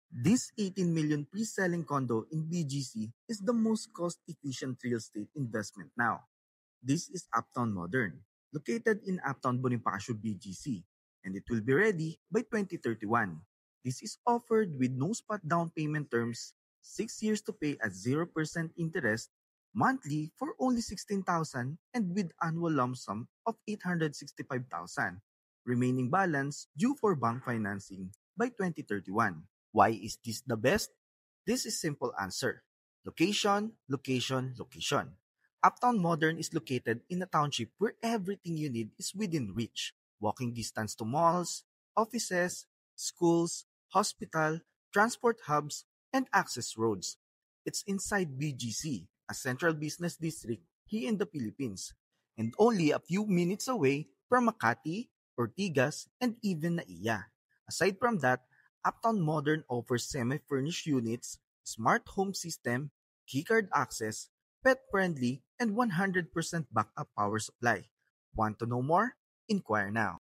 This 18 million pre-selling condo in BGC is the most cost-efficient real estate investment now. This is Uptown Modern, located in Uptown Bonifacio, BGC, and it will be ready by 2031. This is offered with no spot down payment terms, 6 years to pay at 0% interest, monthly for only 16,000 and with annual lump sum of 865,000. Remaining balance due for bank financing by 2031. Why is this the best? This is simple answer. Location, location, location. Uptown Modern is located in a township where everything you need is within reach. Walking distance to malls, offices, schools, hospital, transport hubs, and access roads. It's inside BGC, a central business district here in the Philippines, and only a few minutes away from Makati, Ortigas, and even Naiya. Aside from that, Uptown Modern offers semi-furnished units, smart home system, keycard access, pet-friendly, and 100% backup power supply. Want to know more? Inquire now.